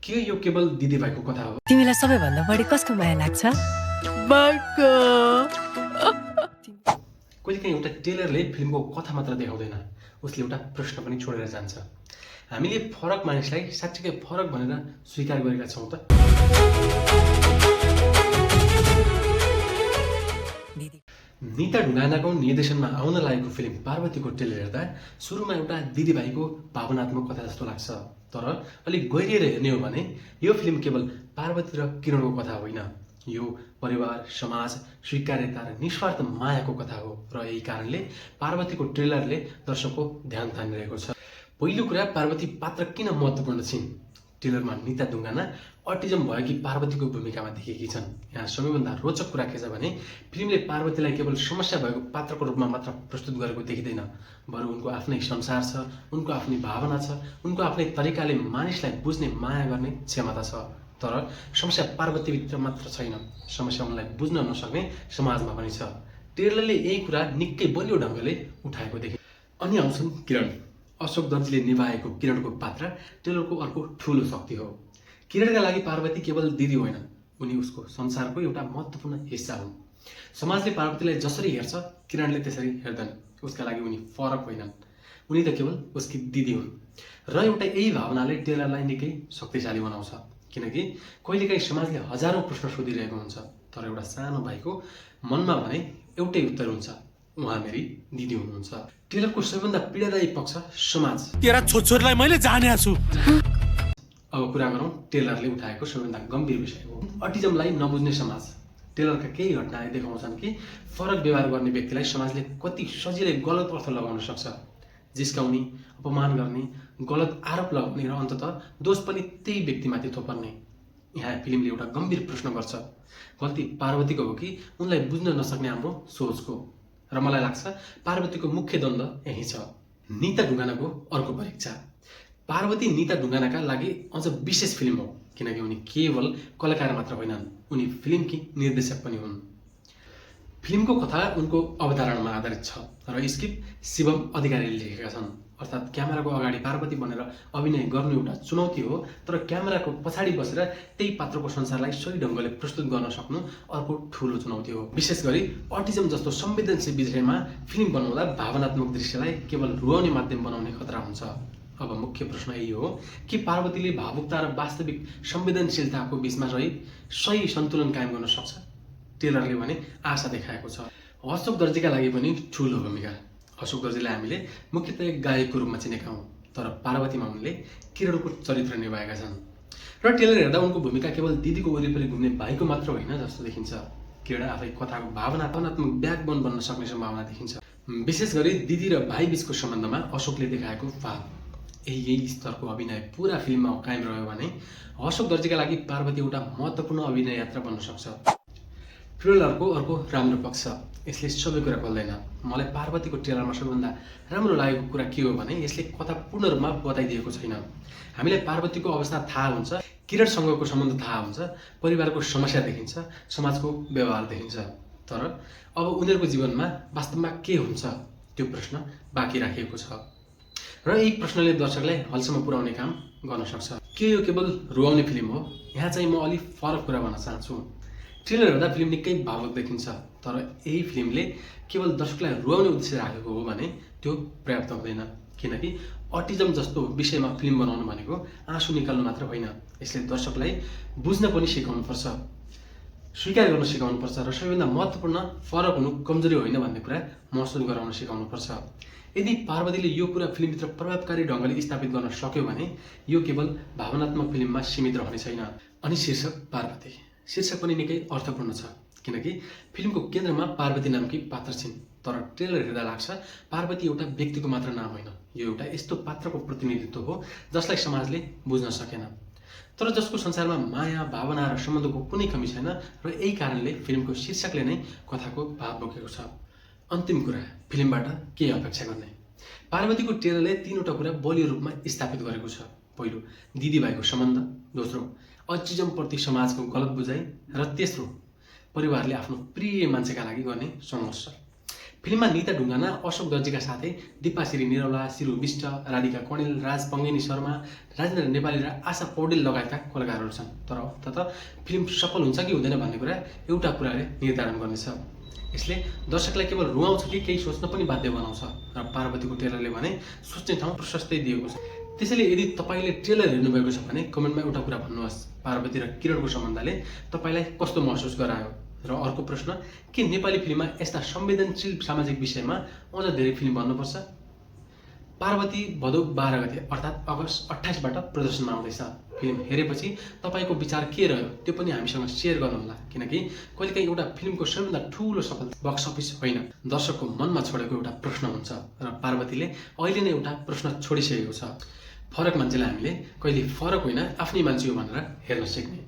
के यो केवल दिदीभाइको कथा हो? तिमीलाई सबैभन्दा बढी कसको माया लाग्छ? बाइको। कहिलेकाहीँ एउटा टेलरले फिल्मको कथा मात्र देखाउँदैन, उसले एउटा प्रश्न पनि छोडेर जान्छ। हामीले फरक मानिसलाई साँच्चीकै फरक भनेर स्वीकार गरेका छौँ त? निता ढुङ्गानाको निर्देशनमा आउन लागेको फिल्म पार्वतीको ट्रेलर हेर्दा सुरुमा एउटा दिदीभाइको भावनात्मक कथा जस्तो लाग्छ। तर अलिक गहिरिएर हेर्ने हो भने यो फिल्म केवल पार्वती र किरणको कथा होइन, यो परिवार, समाज, स्वीकार्यता र निस्वार्थ मायाको कथा हो। र यही कारणले पार्वतीको ट्रेलरले दर्शकको ध्यान तानिरहेको छ। पहिलो कुरा, पार्वती पात्र किन महत्त्वपूर्ण छिन्? ट्रेलरमा निता ढुङ्गाना अटिजम भएकी पार्वतीको भूमिकामा देखिएकी छन्। यहाँ सबैभन्दा रोचक कुरा के छ भने फिल्मले पार्वतीलाई केवल समस्या भएको पात्रको रूपमा मात्र प्रस्तुत गरेको देखिँदैन, बरु उनको आफ्नै संसार छ, उनको आफ्नै भावना छ, उनको आफ्नै तरिकाले मानिसलाई बुझ्ने, माया गर्ने क्षमता छ। तर समस्या पार्वतीभित्र मात्र छैन, समस्या उनलाई बुझ्न नसक्ने समाजमा पनि छ। ट्रेलरले यही कुरा निकै बलियो ढङ्गले उठाएको देखिन्छ। अनि आउँछन् किरण। अशोक दर्जीले निभाएको किरणको पात्र ट्रेलरको अर्को ठुलो शक्ति हो। किरणका लागि पार्वती केवल दिदी होइन, उनी उसको संसारको एउटा महत्त्वपूर्ण हिस्सा हुन्। समाजले पार्वतीलाई जसरी हेर्छ किरणले त्यसरी हेर्दैन। उसका लागि उनी फरक होइनन्, उनी त केवल उसकी दिदी हुन्। र एउटा यही भावनाले ट्रेलरलाई निकै शक्तिशाली बनाउँछ, किनकि कहिलेकाहीँ समाजले हजारौँ प्रश्न सोधिरहेको हुन्छ, तर एउटा सानो भाइको मनमा भने एउटै उत्तर हुन्छ, उहाँ मेरी दिदी हुनुहुन्छ। ट्रेलरको सबैभन्दा पीडादायी पक्ष समाज। तेरा छोरछोरीलाई मैले जानेको छु। अब कुरा गरौँ ट्रेलरले उठाएको सबैभन्दा गम्भीर विषयको, अटिजमलाई नबुझ्ने समाज। ट्रेलरका केही घटनाले देखाउँछन् कि फरक व्यवहार गर्ने व्यक्तिलाई समाजले कति सजिलै गलत अर्थ लगाउन सक्छ। जिस्काउने, अपमान गर्ने, गलत आरोप लगाउने र अन्ततः दोष पनि त्यही व्यक्तिमाथि थोपर्ने। यहाँ फिल्मले एउटा गम्भीर प्रश्न गर्छ, गल्ती पार्वतीको हो कि उनलाई बुझ्न नसक्ने हाम्रो सोचको? र मलाई लाग्छ पार्वतीको मुख्य द्वन्द्व यही छ। निता ढुङ्गानाको अर्को परीक्षा। पार्वती निता ढुङ्गानाका लागि अझ विशेष फिल्म हो, किनकि उनी केवल कलाकार मात्र होइनन्, उनी फिल्मकी निर्देशक पनि हुन्। फिल्मको कथा उनको अवधारणामा आधारित छ र स्क्रिप्ट शिवम अधिकारीले लेखेका छन्। अर्थात् क्यामेराको अगाडि पार्वती बनेर अभिनय गर्नु एउटा चुनौती हो, तर क्यामेराको पछाडि बसेर त्यही पात्रको संसारलाई सही ढङ्गले प्रस्तुत गर्न सक्नु अर्को ठुलो चुनौती हो। विशेष गरी अटिजम जस्तो संवेदनशील विषयमा फिल्म बनाउँदा भावनात्मक दृश्यलाई केवल रुवाउने माध्यम बनाउने खतरा हुन्छ। अब मुख्य प्रश्न यही हो कि पार्वतीले भावुकता र वास्तविक संवेदनशीलताको बीचमा रही सही सन्तुलन कायम गर्न सक्छ? ट्रेलरले भने आशा देखाएको छ। अशोक दर्जीका लागि पनि ठुलो भूमिका। अशोक दर्जीलाई हामीले मुख्यतया गायकको रूपमा चिनेका हौँ, तर पार्वतीमा उनले किरणको चरित्र निभाएका छन्। र ट्रेलर हेर्दा उनको भूमिका केवल दिदीको वरिपरि घुम्ने भाइको मात्र होइन जस्तो देखिन्छ। किरण आफै कथाको भावनात्मक ब्याकबोन बन्न सक्ने सम्भावना देखिन्छ। विशेष गरी दिदी र भाइ बीचको सम्बन्धमा अशोकले देखाएको भाव, यही स्तरको अभिनय पुरा फिल्ममा कायम रह्यो भने अशोक दर्जीका लागि पार्वती एउटा महत्त्वपूर्ण अभिनय यात्रा बन्न सक्छ। ट्रेलरको अर्को राम्रो पक्ष, यसले सबै कुरा खोल्दैन। मलाई पार्वतीको ट्रेलरमा सबैभन्दा राम्रो लागेको कुरा के हो भने यसले कथा पूर्ण रूपमा बताइदिएको छैन। हामीलाई पार्वतीको अवस्था थाहा हुन्छ, किरणसँगको सम्बन्ध थाहा हुन्छ, परिवारको समस्या देखिन्छ, समाजको व्यवहार देखिन्छ, तर अब उनीहरूको जीवनमा वास्तवमा के हुन्छ त्यो प्रश्न बाँकी राखिएको छ। र यही प्रश्नले दर्शकलाई हलसम्म पुर्याउने काम गर्न सक्छ। के यो केवल रुवाउने फिल्म हो? यहाँ चाहिँ म अलिक फरक कुरा भन्न चाहन्छु। ट्रेलर हेर्दा फिल्म निकै भावुक देखिन्छ, तर यही फिल्मले केवल दर्शकलाई रुवाउने उद्देश्य राखेको हो भने त्यो पर्याप्त हुँदैन, किनकि अटिजम जस्तो विषयमा फिल्म बनाउनु भनेको आँसु निकाल्नु मात्र होइन, यसले दर्शकलाई बुझ्न पनि सिकाउनुपर्छ, स्वीकार गर्न सिकाउनुपर्छ र सबैभन्दा महत्त्वपूर्ण फरक हुनु कमजोरी होइन भन्ने कुरा महसुस गराउन सिकाउनुपर्छ। यदि पार्वतीले यो कुरा फिल्मभित्र प्रभावकारी ढङ्गले स्थापित गर्न सक्यो भने यो केवल भावनात्मक फिल्ममा सीमित रहने छैन। अनि शीर्षक पार्वती, शीर्षक पनि निकै अर्थपूर्ण छ, किनकि फिल्मको केन्द्रमा पार्वती नामकी पात्र छिन्। तर ट्रेलर हेर्दा लाग्छ पार्वती एउटा व्यक्तिको मात्र नाम होइन, यो एउटा यस्तो पात्रको प्रतिनिधित्व हो जसलाई समाजले बुझ्न सकेन, तर जसको संसारमा माया, भावना र सम्बन्धको कुनै कमी छैन। र यही कारणले फिल्मको शीर्षकले नै कथाको भाव बोकेको छ। अन्तिम कुरा, फिल्मबाट के अपेक्षा गर्ने? पार्वतीको ट्रेलरले तीनवटा कुरा बलियो रूपमा स्थापित गरेको छ। पहिलो, दिदीभाइको सम्बन्ध। दोस्रो, अटिजमप्रति समाजको गलत बुझाइ। र तेस्रो, परिवारले आफ्नो प्रिय मान्छेका लागि गर्ने सङ्घर्ष। फिल्ममा निता ढुङ्गाना, अशोक दर्जीका साथै दिपाश्री निरौला, शिरु विष्ट, राधिका कणेल, राज पङ्गेनी शर्मा, राजेन्द्र नेपाली र आशा पौडेल लगायतका कलाकारहरू छन्। तर फिल्म सफल हुन्छ कि हुँदैन भन्ने कुरा एउटा कुराले निर्धारण गर्नेछ। यसले दर्शकलाई केवल रुवाउँछ कि केही सोच्न पनि बाध्य बनाउँछ र पार्वतीको ट्रेलरले भने सोच्ने ठाउँ प्रशस्तै दिएको छ। त्यसैले यदि तपाईँले ट्रेलर हेर्नुभएको छ भने कमेन्टमा एउटा कुरा भन्नुहोस्, पार्वती र किरणको सम्बन्धले तपाईँलाई कस्तो महसुस गरायो? र अर्को प्रश्न, के नेपाली फिल्ममा यस्ता संवेदनशील सामाजिक विषयमा अझ धेरै फिल्म बन्नुपर्छ? पार्वती भदौ 12 गते अर्थात् अगस्त 28बाट प्रदर्शनमा आउँदैछ। फिल्म हेरेपछि तपाईँको विचार के रह्यो त्यो पनि हामीसँग सेयर गर्नुहोला, किनकि कहिलेकाहीँ एउटा फिल्मको सबैभन्दा ठुलो सफलता बक्स अफिस होइन, दर्शकको मनमा छोडेको एउटा प्रश्न हुन्छ र पार्वतीले अहिले नै एउटा प्रश्न छोडिसकेको छ। फरक मान्छेलाई हामीले कहिले फरक होइन आफ्नै मान्छे हो भनेर हेर्न सिक्ने।